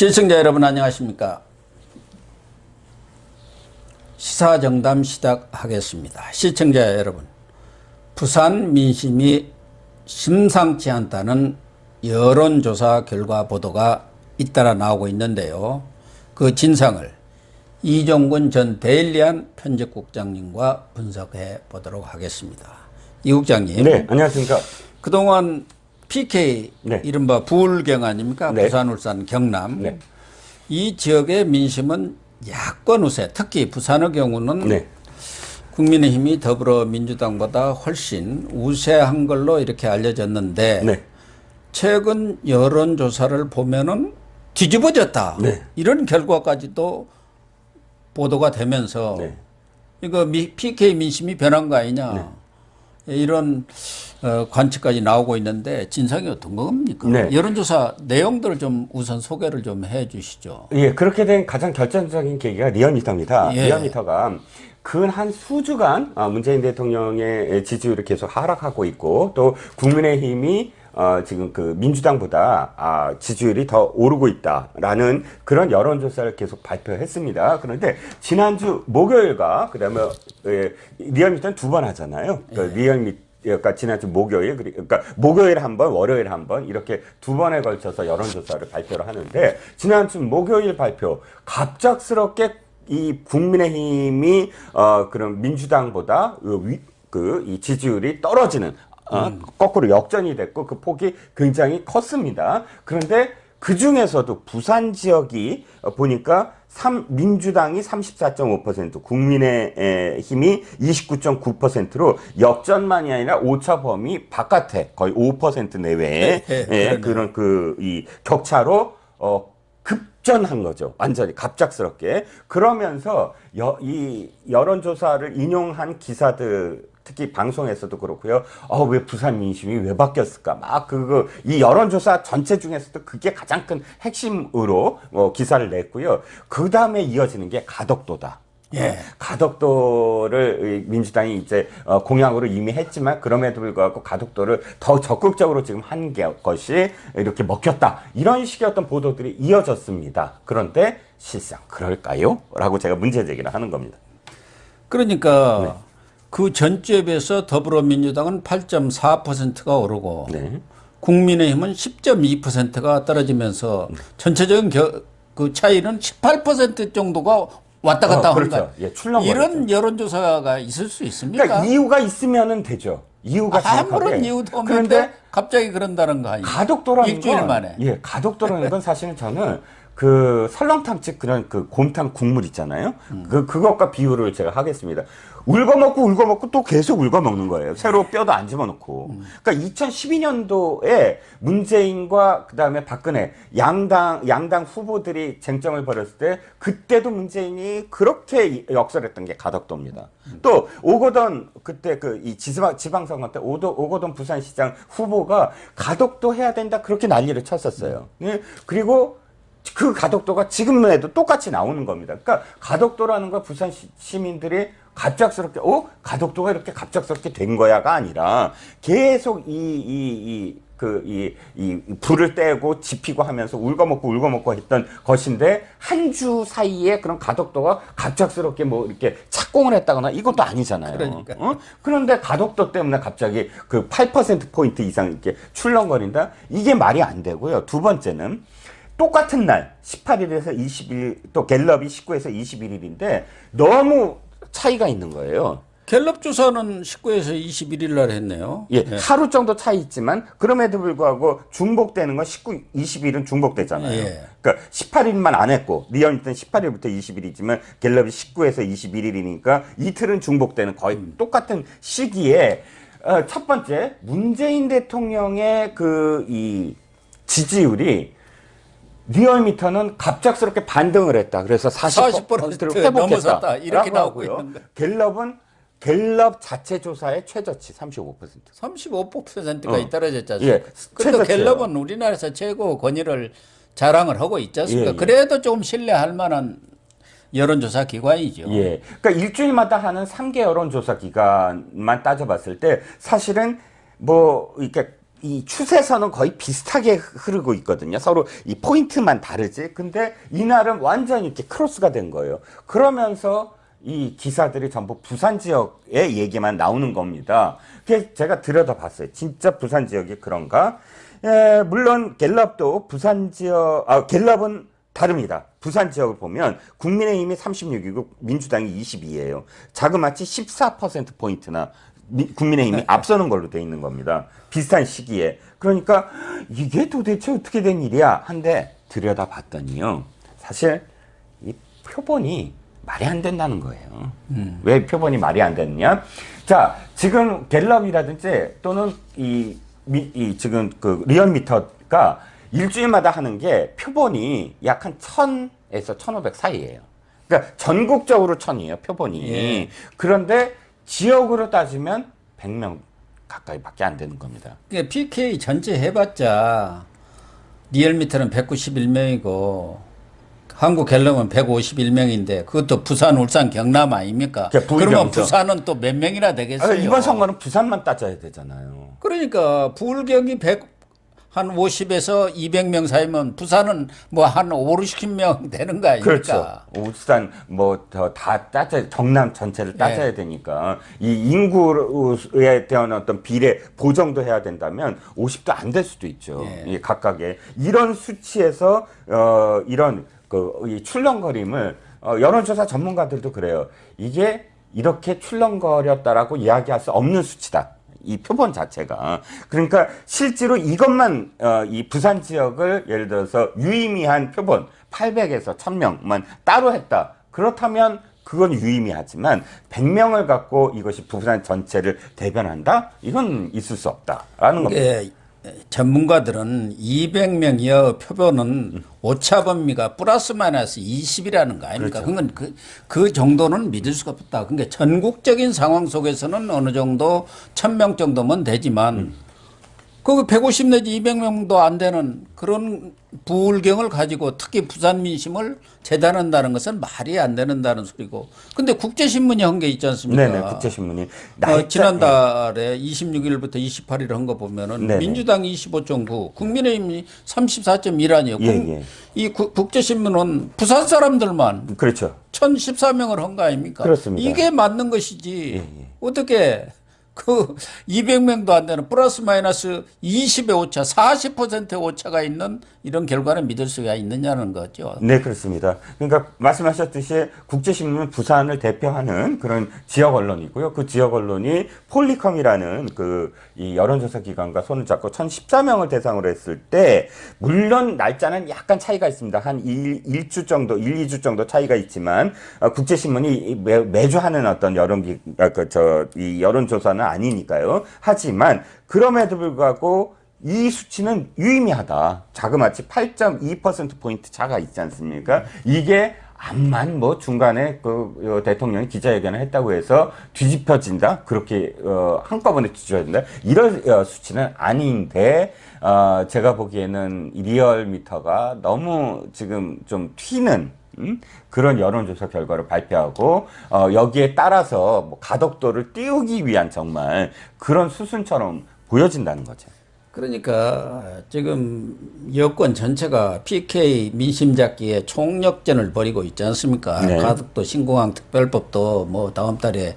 시청자 여러분 안녕하십니까. 시사정담 시작하겠습니다. 시청자 여러분, 부산 민심이 심상치 않다는 여론조사 결과 보도가 잇따라 나오고 있는데요. 그 진상을 이종근 전 데일리안 편집국장님과 분석해 보도록 하겠습니다. 이 국장님. 네, 안녕하십니까. 그동안 PK, 네. 이른바 부울경 아닙니까? 네. 부산, 울산, 경남. 네. 이 지역의 민심은 야권 우세, 특히 부산의 경우는 네. 국민의힘이 더불어민주당보다 훨씬 우세한 걸로 이렇게 알려졌는데 네. 최근 여론조사를 보면은 뒤집어졌다. 네. 이런 결과까지도 보도가 되면서 네. 이거 PK 민심이 변한 거 아니냐. 네. 이런 관측까지 나오고 있는데 진상이 어떤 겁니까? 네. 여론조사 내용들을 좀 우선 소개를 좀 해 주시죠. 예, 그렇게 된 가장 결정적인 계기가 리얼미터입니다. 예. 리얼미터가 근 한 수주간 문재인 대통령의 지지율이 계속 하락하고 있고 또 국민의힘이 지금 그 민주당보다 지지율이 더 오르고 있다라는 그런 여론조사를 계속 발표했습니다. 그런데 지난주 목요일과 그다음에 리얼미터는 두 번 하잖아요. 그러니까 그러니까 지난주 목요일, 그러니까 목요일 한 번, 월요일 한 번 이렇게 두 번에 걸쳐서 여론조사를 발표를 하는데 지난주 목요일 발표 갑작스럽게 이 국민의힘이 그런 민주당보다 이 지지율이 떨어지는 거꾸로 역전이 됐고 그 폭이 굉장히 컸습니다. 그런데 그 중에서도 부산 지역이 보니까 민주당이 34.5%, 국민의힘이 29.9%로 역전만이 아니라 오차 범위 바깥에 거의 5% 내외의 그런 이 격차로 급전한 거죠. 완전히 갑작스럽게. 그러면서 이 여론조사를 인용한 기사들 특히 방송에서도 그렇고요. 왜 부산 민심이 왜 바뀌었을까? 이 여론조사 전체 중에서도 그게 가장 큰 핵심으로 기사를 냈고요. 그 다음에 이어지는 게 가덕도다. 예. 가덕도를 민주당이 이제 공약으로 이미 했지만 그럼에도 불구하고 가덕도를 더 적극적으로 지금 한 것이 이렇게 먹혔다. 이런 식의 어떤 보도들이 이어졌습니다. 그런데 실상 그럴까요? 라고 제가 문제 제기를 하는 겁니다. 그러니까 네. 그 전주에 비해서 더불어민주당은 8.4%가 오르고 네. 국민의힘은 10.2%가 떨어지면서 전체적인 그 차이는 18% 정도가 왔다 갔다 하는 그렇죠. 거예요. 예, 출렁거렸죠. 이런 여론조사가 있을 수 있습니까? 그러니까 이유가 있으면은 되죠. 이유가 정확하게. 아무런 이유도 없는데 그런데 갑자기 그런다는 거 아니에요? 가덕도라는 일주일 건, 만에. 예, 가덕도라는 건 사실은 저는 그 설렁탕집 그런 그 곰탕 국물 있잖아요. 그것과 비유를 제가 하겠습니다. 울거먹고 또 계속 울거먹는 거예요. 새로 뼈도 안 집어넣고. 그러니까 2012년도에 문재인과 그다음에 박근혜 양당 후보들이 쟁점을 벌였을 때 그때도 문재인이 그렇게 역설했던 게 가덕도입니다. 또 오거돈 그때 이 지방선거 때 오거돈 부산시장 후보가 가덕도 해야 된다 그렇게 난리를 쳤었어요. 예? 그리고 그 가덕도가 지금에도 똑같이 나오는 겁니다. 그러니까 가덕도라는 거 부산 시민들이 갑작스럽게 가덕도가 이렇게 갑작스럽게 된 거야가 아니라 계속 이 불을 떼고 지피고 하면서 울거먹고 했던 것인데 한 주 사이에 그런 가덕도가 갑작스럽게 뭐 이렇게 착공을 했다거나 이것도 아니잖아요. 그러니까. 그런데 가덕도 때문에 갑자기 그 8%포인트 이상 이렇게 출렁거린다? 이게 말이 안 되고요. 두 번째는 똑같은 날 18일에서 20일 또 갤럽이 19에서 21일인데 너무 차이가 있는 거예요. 갤럽 조사는 19에서 21일 날 했네요. 예, 네. 하루 정도 차이 있지만 그럼에도 불구하고 중복되는 건 19, 20일은 중복되잖아요. 예. 그러니까 18일만 안 했고 리얼미터는 18일부터 20일이지만 갤럽이 19에서 21일이니까 이틀은 중복되는 거의 똑같은 시기에 첫 번째 문재인 대통령의 이 지지율이 리얼미터는 갑작스럽게 반등을 했다. 그래서 40%를 회복했다. 넘어섰다. 이렇게 나오고 있는데. 갤럽 자체 조사의 최저치 35%. 35%가 떨어졌지 않습니까? 예, 그래도 최저치예요. 갤럽은 우리나라에서 최고 권위를 자랑을 하고 있지 않습니까? 예. 그래도 좀 신뢰할 만한 여론조사 기관이죠. 예. 그러니까 일주일마다 하는 3개 여론조사 기간만 따져봤을 때 사실은 뭐 이렇게 이 추세선은 거의 비슷하게 흐르고 있거든요. 서로 이 포인트만 다르지. 근데 이날은 완전히 이렇게 크로스가 된 거예요. 그러면서 이 기사들이 전부 부산 지역의 얘기만 나오는 겁니다. 그래서 제가 들여다봤어요. 진짜 부산 지역이 그런가? 예, 물론 갤럽도 부산 지역, 갤럽은 다릅니다. 부산 지역을 보면 국민의힘이 36이고 민주당이 22예요. 자그마치 14%포인트나 국민의힘이 앞서는 걸로 돼 있는 겁니다. 비슷한 시기에. 그러니까 이게 도대체 어떻게 된 일이야? 한데 들여다봤더니요. 사실 이 표본이 말이 안 된다는 거예요. 왜 표본이 말이 안 됐냐? 자, 지금 갤럽이라든지 또는 지금 그 리얼미터가 일주일마다 하는 게 표본이 약 한 1000에서 1500 사이예요. 그러니까 전국적으로 1000이에요, 표본이. 예. 그런데 지역으로 따지면 100명 가까이밖에 안 되는 겁니다. 그러니까 PK 전체 해봤자 리얼미터는 191명이고 한국 갤럽은 151명인데 그것도 부산, 울산, 경남 아닙니까? 그러면 부산은 또 몇 명이나 되겠어요? 이번 선거는 부산만 따져야 되잖아요. 그러니까 부울경이 한 50에서 200명 사이면 부산은 뭐 한 5, 60명 되는 거 아닙니까? 그렇죠. 울산 뭐 다 따져 경남 전체를 따져야 예. 되니까 이 인구에 대한 어떤 비례 보정도 해야 된다면 50도 안 될 수도 있죠. 예. 각각의 이런 수치에서 이런 이 출렁거림을 여론조사 전문가들도 그래요. 이게 이렇게 출렁거렸다라고 이야기할 수 없는 수치다. 이 표본 자체가. 그러니까 실제로 이것만 이 부산 지역을 예를 들어서 유의미한 표본 800에서 1000명만 따로 했다. 그렇다면 그건 유의미하지만 100명을 갖고 이것이 부산 전체를 대변한다? 이건 있을 수 없다라는 겁니다. 전문가들은 200명 이하 표본은 오차 범위가 플러스 마이너스 20이라는 거 아닙니까? 그렇죠. 그건 그 정도는 믿을 수가 없다. 그러니까 전국적인 상황 속에서는 어느 정도 1000명 정도면 되지만 그 150 내지 200명도 안 되는 그런 부울경을 가지고 특히 부산 민심을 재단한다는 것은 말이 안 된다는 소리고. 근데 국제신문이 한 게 있지 않습니까? 네네, 국제신문이. 지난달에 26일부터 28일 한 거 보면은 네네. 민주당이 25.9, 국민의힘이 34.1 예. 이 국제신문은 부산 사람들만 그렇죠. 1014명을 한 거 아닙니까? 그렇습니다. 이게 맞는 것이지. 예. 어떻게 그 200명도 안 되는 플러스 마이너스 20의 오차, 40%의 오차가 있는 이런 결과를 믿을 수가 있느냐는 거죠. 네, 그렇습니다. 그러니까 말씀하셨듯이 국제신문은 부산을 대표하는 그런 지역 언론이고요. 그 지역 언론이 폴리컴이라는 이 여론조사 기관과 손을 잡고 1014명을 대상으로 했을 때 물론 날짜는 약간 차이가 있습니다. 한 1주 정도, 1, 2주 정도 차이가 있지만 국제신문이 매주 하는 어떤 이 여론조사는 아니니까요. 하지만 그럼에도 불구하고 이 수치는 유의미하다. 자그마치 8.2%포인트 차가 있지 않습니까? 이게 암만 뭐 중간에 대통령이 기자회견을 했다고 해서 뒤집혀진다? 그렇게, 한꺼번에 뒤집혀진다? 이런 수치는 아닌데, 제가 보기에는 리얼미터가 너무 지금 좀 튀는, 그런 여론조사 결과를 발표하고 여기에 따라서 뭐 가덕도를 띄우기 위한 정말 그런 수순처럼 보여진다는 거죠. 그러니까 지금 여권 전체가 PK 민심 잡기에 총력전을 벌이고 있지 않습니까? 네. 가덕도 신공항 특별법도 뭐 다음 달에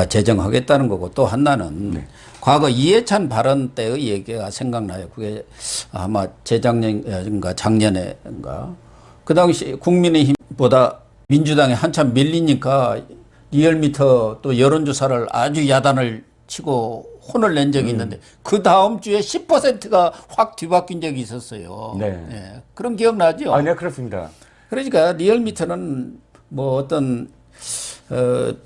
제정하겠다는 거고 또 하나는 네. 과거 이해찬 발언 때의 얘기가 생각나요. 그게 아마 재작년인가 작년에인가 그 당시 국민의힘보다 민주당이 한참 밀리니까 리얼미터 또 여론조사를 아주 야단을 치고 혼을 낸 적이 있는데 그 다음 주에 10%가 확 뒤바뀐 적이 있었어요. 네. 네. 그런 기억나죠? 네, 그렇습니다. 그러니까 리얼미터는 뭐 어떤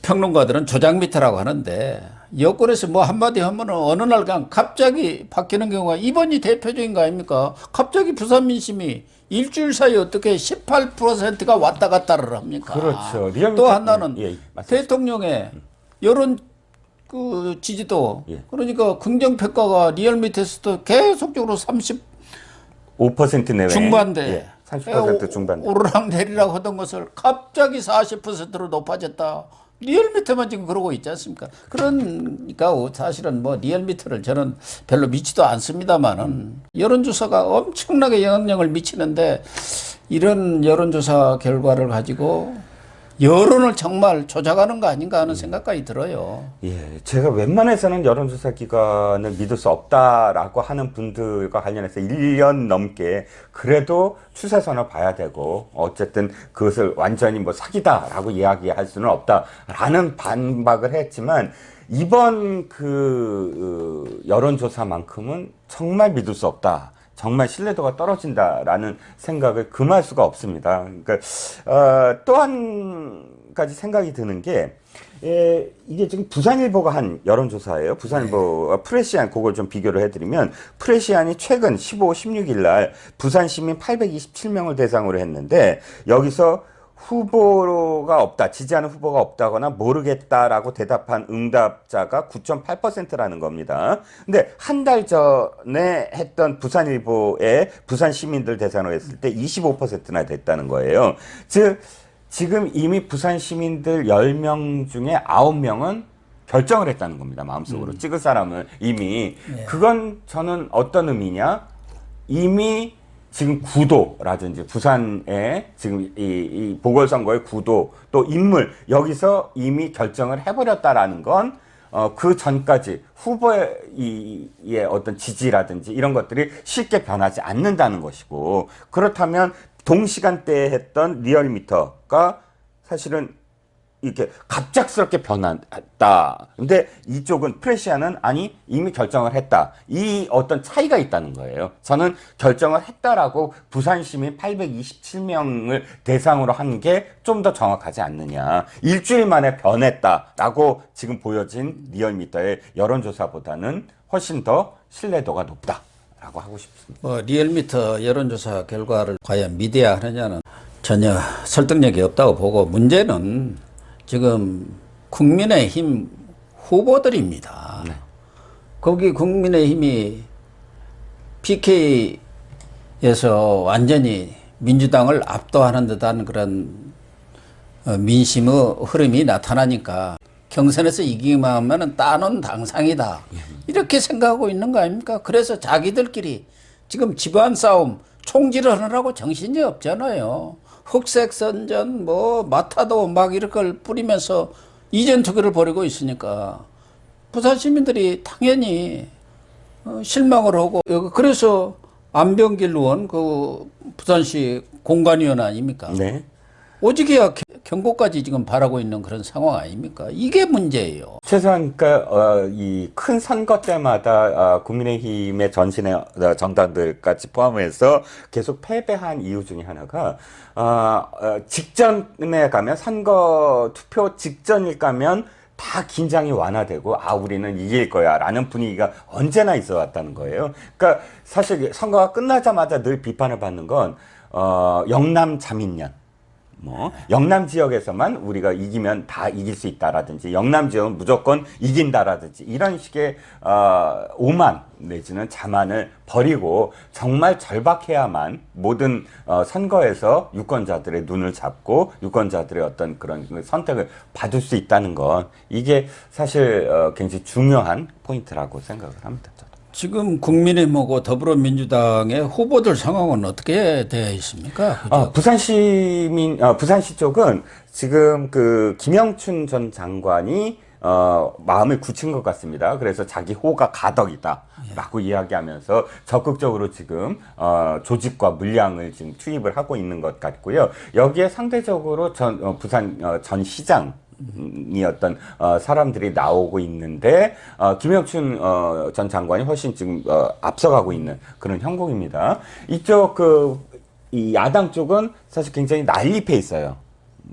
평론가들은 조작미터라고 하는데 여권에서 뭐 한마디 하면 어느 날 그냥 갑자기 바뀌는 경우가 이번이 대표적인 거 아닙니까? 갑자기 부산 민심이 일주일 사이에 어떻게 18%가 왔다 갔다를 합니까? 그렇죠. 또 하나는 맞습니다. 대통령의 여론 지지도 그러니까 긍정평가가 리얼미터에서도 계속적으로 5% 내외. 중반대 30% 중반대. 오르락 내리락 하던 것을 갑자기 40%로 높아졌다. 리얼미터만 지금 그러고 있지 않습니까? 그러니까 사실은 뭐 리얼미터를 저는 별로 믿지도 않습니다만은 여론조사가 엄청나게 영향력을 미치는데 이런 여론조사 결과를 가지고 여론을 정말 조작하는 거 아닌가 하는 생각까지 들어요. 예, 제가 웬만해서는 여론조사 기관을 믿을 수 없다라고 하는 분들과 관련해서 1년 넘게 그래도 추세선을 봐야 되고 어쨌든 그것을 완전히 뭐 사기다라고 이야기할 수는 없다라는 반박을 했지만 이번 그 여론조사만큼은 정말 믿을 수 없다. 정말 신뢰도가 떨어진다라는 생각을 금할 수가 없습니다. 그러니까 또 한 가지 생각이 드는 게 이게 지금 부산일보가 한 여론조사예요. 부산일보와 프레시안 그걸 좀 비교를 해드리면 프레시안이 최근 15, 16일 날 부산 시민 827명을 대상으로 했는데 여기서 후보가 없다, 지지하는 후보가 없다거나 모르겠다라고 대답한 응답자가 9.8%라는 겁니다. 근데 한 달 전에 했던 부산일보의 부산 시민들 대상으로 했을 때 25%나 됐다는 거예요. 즉, 지금 이미 부산 시민들 10명 중에 9명은 결정을 했다는 겁니다. 마음속으로. 찍을 사람을 이미. 그건 저는 어떤 의미냐? 이미 지금 구도라든지 부산의 지금 이 보궐선거의 구도 또 인물 여기서 이미 결정을 해버렸다라는 건 그 전까지 후보의 이 어떤 지지라든지 이런 것들이 쉽게 변하지 않는다는 것이고 그렇다면 동시간대에 했던 리얼미터가 사실은 이렇게 갑작스럽게 변했다. 근데 이쪽은 프레시아는 아니 이미 결정을 했다. 이 어떤 차이가 있다는 거예요. 저는 결정을 했다라고 부산 시민 827명을 대상으로 한 게 좀 더 정확하지 않느냐. 일주일 만에 변했다라고 지금 보여진 리얼미터의 여론조사보다는 훨씬 더 신뢰도가 높다라고 하고 싶습니다. 뭐 리얼미터 여론조사 결과를 과연 믿어야 하느냐는 전혀 설득력이 없다고 보고 문제는 지금 국민의힘 후보들입니다. 네. 거기 국민의힘이 PK에서 완전히 민주당을 압도하는 듯한 그런 민심의 흐름이 나타나니까 경선에서 이기기만 하면 따놓은 당상이다. 이렇게 생각하고 있는 거 아닙니까? 그래서 자기들끼리 지금 집안 싸움 총질을 하느라고 정신이 없잖아요. 흑색 선전, 뭐, 마타도 막 이렇게 뿌리면서 이전 투기를 벌이고 있으니까 부산 시민들이 당연히 실망을 하고, 그래서 안병길 의원, 그 부산시 공관위원 아닙니까? 네. 오직이야 경고까지 지금 바라고 있는 그런 상황 아닙니까? 이게 문제예요. 최소한 그러니까 이 큰 선거 때마다 국민의힘의 전신의 정당들까지 포함해서 계속 패배한 이유 중에 하나가 직전에 가면 선거 투표 직전일 가면 다 긴장이 완화되고 우리는 이길 거야라는 분위기가 언제나 있어 왔다는 거예요. 그러니까 사실 선거가 끝나자마자 늘 비판을 받는 건 영남 자민련. 뭐 영남 지역에서만 우리가 이기면 다 이길 수 있다라든지 영남 지역은 무조건 이긴다라든지 이런 식의 오만 내지는 자만을 버리고 정말 절박해야만 모든 선거에서 유권자들의 눈을 잡고 유권자들의 어떤 그런 선택을 받을 수 있다는 건 이게 사실 굉장히 중요한 포인트라고 생각을 합니다. 지금 국민의힘하고 더불어민주당의 후보들 상황은 어떻게 되어 있습니까? 그죠? 부산시 쪽은 지금 그 김영춘 전 장관이 마음을 굳힌 것 같습니다. 그래서 자기 호가 가덕이다라고 이야기하면서 적극적으로 지금 조직과 물량을 지금 투입을 하고 있는 것 같고요. 여기에 상대적으로 부산 전 시장 이 어떤 사람들이 나오고 있는데 김영춘 전 장관이 훨씬 지금 앞서가고 있는 그런 형국입니다. 이쪽 이 야당 쪽은 사실 굉장히 난립해 있어요.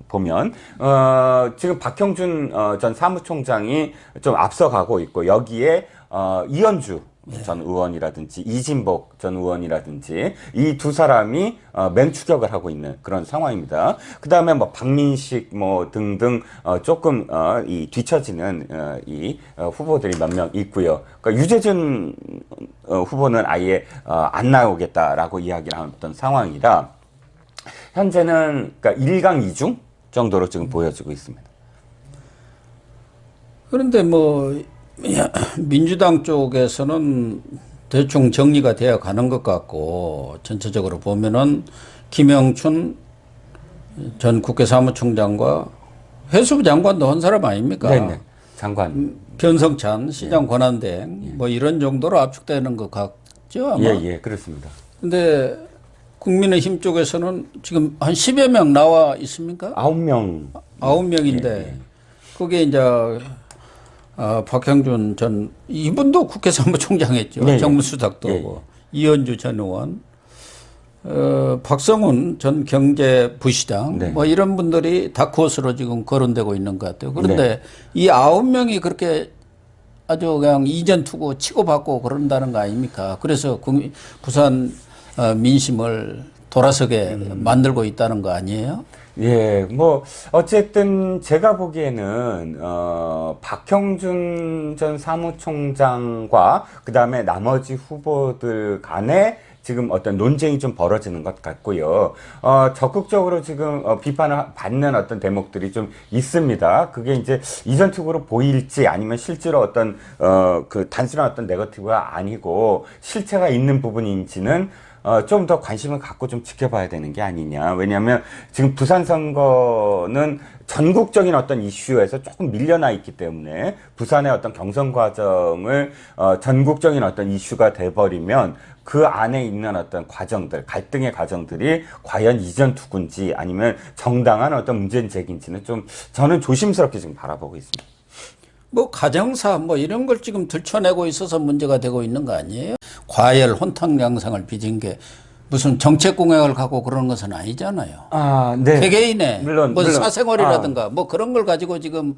보면 지금 박형준 전 사무총장이 좀 앞서가고 있고 여기에 이현주 전 의원이라든지 이진복 전 의원이라든지 이 두 사람이 맹추격을 하고 있는 그런 상황입니다. 그 다음에 뭐 박민식 뭐 등등 조금 이 뒤처지는 이 후보들이 몇 명 있고요. 그러니까 유재준 후보는 아예 안 나오겠다라고 이야기를 했던 상황이라 현재는 그러니까 1강 2중 정도로 지금 보여지고 있습니다. 그런데 뭐 민주당 쪽에서는 대충 정리가 되어 가는 것 같고 전체적으로 보면은 김영춘 전 국회 사무총장과 해수부 장관도 한 사람 아닙니까? 네네. 장관. 변성찬 시장 권한대행 뭐 이런 정도로 압축되는 것 같죠 아마. 예, 그렇습니다. 근데 국민의힘 쪽에서는 지금 한 10여 명 나와 있습니까? 9명. 9명인데 그게 이제 박형준 전 이분도 국회 사무총장 했죠. 예, 예. 정무수석도 예, 하고 이현주 전 의원, 박성훈 전 경제부시장 네. 뭐 이런 분들이 다크호스로 지금 거론되고 있는 것 같아요. 그런데 이 9명이 그렇게 아주 그냥 이전 투구 치고받고 그런다는 거 아닙니까? 그래서 부산 민심을 돌아서게 만들고 있다는 거 아니에요? 예, 뭐 어쨌든 제가 보기에는 박형준 전 사무총장과 그다음에 나머지 후보들 간에 지금 어떤 논쟁이 좀 벌어지는 것 같고요. 적극적으로 지금 비판을 받는 어떤 대목들이 좀 있습니다. 그게 이제 이전 투구로 보일지 아니면 실제로 어떤 그 단순한 어떤 네거티브가 아니고 실체가 있는 부분인지는 좀 더 관심을 갖고 좀 지켜봐야 되는 게 아니냐. 왜냐하면 지금 부산 선거는 전국적인 어떤 이슈에서 조금 밀려나 있기 때문에 부산의 어떤 경선 과정을 전국적인 어떤 이슈가 돼버리면 그 안에 있는 어떤 과정들, 갈등의 과정들이 과연 이전 투구인지 아니면 정당한 어떤 문제 제기인지는 좀 저는 조심스럽게 지금 바라보고 있습니다. 뭐 가정사 뭐 이런 걸 지금 들춰내고 있어서 문제가 되고 있는 거 아니에요? 과열 혼탁양상을 빚은 게 무슨 정책 공약을 갖고 그러는 것은 아니잖아요. 아, 네. 개개인의 물론 사생활이라든가 뭐 그런 걸 가지고 지금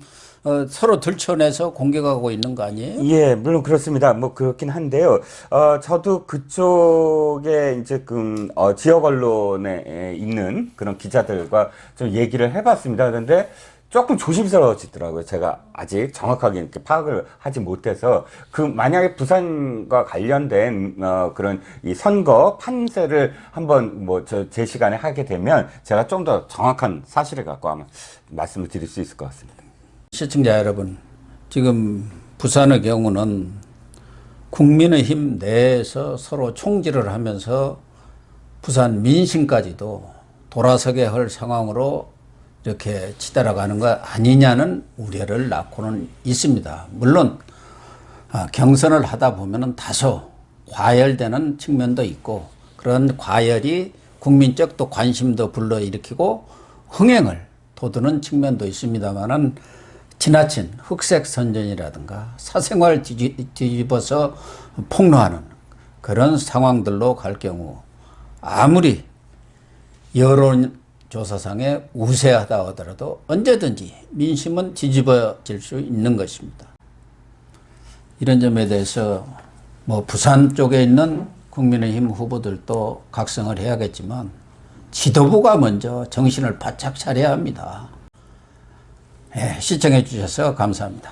서로 들춰내서 공격하고 있는 거 아니에요? 예, 물론 그렇습니다. 뭐 그렇긴 한데요. 저도 그쪽에 이제 지역 언론에 있는 그런 기자들과 좀 얘기를 해봤습니다. 그런데 조금 조심스러워지더라고요. 제가 아직 정확하게 이렇게 파악을 하지 못해서 만약에 부산과 관련된 그런 이 선거 판세를 한번 제 시간에 하게 되면 제가 좀 더 정확한 사실을 갖고 아마 말씀을 드릴 수 있을 것 같습니다. 시청자 여러분, 지금 부산의 경우는 국민의힘 내에서 서로 총질을 하면서 부산 민심까지도 돌아서게 할 상황으로 이렇게 치달아가는 거 아니냐는 우려를 낳고는 있습니다. 물론 경선을 하다 보면은 다소 과열되는 측면도 있고 그런 과열이 국민적 또 관심도 불러일으키고 흥행을 돋우는 측면도 있습니다만은 지나친 흑색 선전이라든가 사생활 뒤집어서 폭로하는 그런 상황들로 갈 경우 아무리 여론조사상에 우세하다 하더라도 언제든지 민심은 뒤집어질 수 있는 것입니다. 이런 점에 대해서 뭐 부산 쪽에 있는 국민의힘 후보들도 각성을 해야겠지만 지도부가 먼저 정신을 바짝 차려야 합니다. 시청해 주셔서 감사합니다.